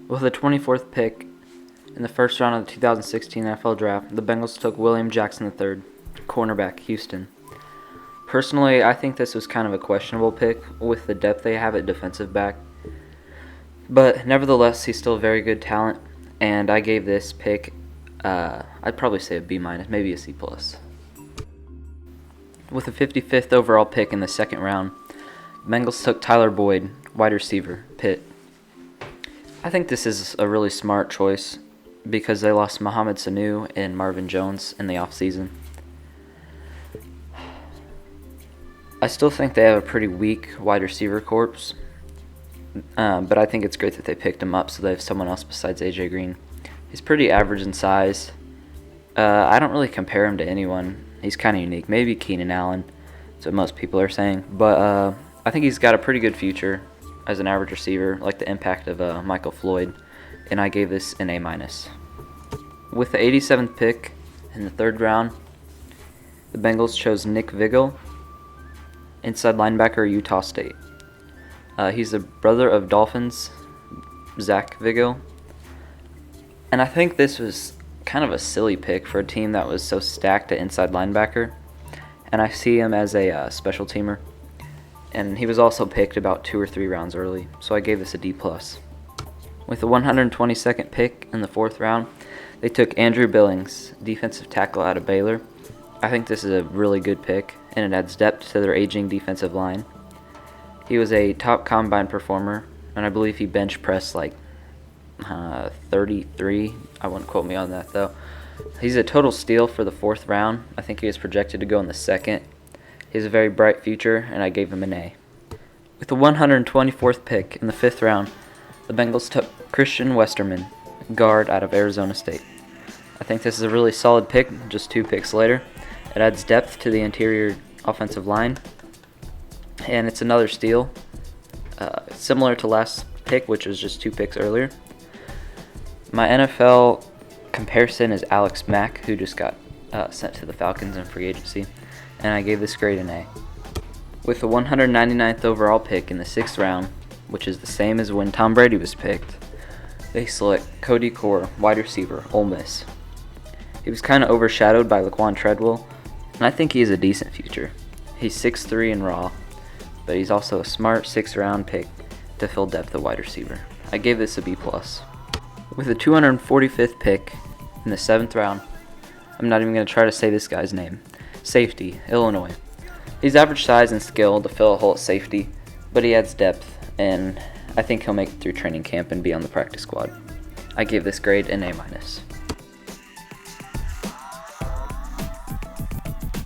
With the 24th pick in the first round of the 2016 NFL Draft, the Bengals took William Jackson III, cornerback, Houston. Personally, I think this was kind of a questionable pick with the depth they have at defensive back. But nevertheless, he's still a very good talent, and I gave this pick, I'd probably say a B-, maybe a C+. With the 55th overall pick in the second round, the Bengals took Tyler Boyd, wide receiver, Pitt. I think this is a really smart choice because they lost Mohamed Sanu and Marvin Jones in the offseason. I still think they have a pretty weak wide receiver corps, but I think it's great that they picked him up so they have someone else besides AJ Green. He's pretty average in size. I don't really compare him to anyone. He's kind of unique. Maybe Keenan Allen, that's what most people are saying. But I think he's got a pretty good future as an average receiver, like the impact of Michael Floyd, and I gave this an A-. With the 87th pick in the third round, the Bengals chose Nick Vigil, inside linebacker, Utah State. He's the brother of Dolphins Zach Vigil, and I think this was kind of a silly pick for a team that was so stacked at inside linebacker, and I see him as a special teamer. And he was also picked about 2 or 3 rounds early, so I gave this a D+. With the 122nd pick in the fourth round, they took Andrew Billings, defensive tackle out of Baylor. I think this is a really good pick, and it adds depth to their aging defensive line. He was a top combine performer, and I believe he bench pressed like 33. I wouldn't quote me on that, though. He's a total steal for the fourth round. I think he was projected to go in the second. He has a very bright future, and I gave him an A. With the 124th pick in the fifth round, the Bengals took Christian Westerman, guard out of Arizona State. I think this is a really solid pick, just 2 picks later. It adds depth to the interior offensive line, and it's another steal, similar to last pick, which was just 2 picks earlier. My NFL comparison is Alex Mack, who just got sent to the Falcons in free agency, and I gave this grade an A. With the 199th overall pick in the 6th round, which is the same as when Tom Brady was picked, they select Cody Core, wide receiver, Ole Miss. He was kind of overshadowed by Laquan Treadwell, and I think he has a decent future. He's 6'3" and raw, but he's also a smart 6th round pick to fill depth at wide receiver. I gave this a B+. With the 245th pick in the 7th round, I'm not even going to try to say this guy's name. Safety, Illinois. He's average size and skill to fill a hole at safety, but he adds depth, and I think he'll make it through training camp and be on the practice squad. I gave this grade an A-.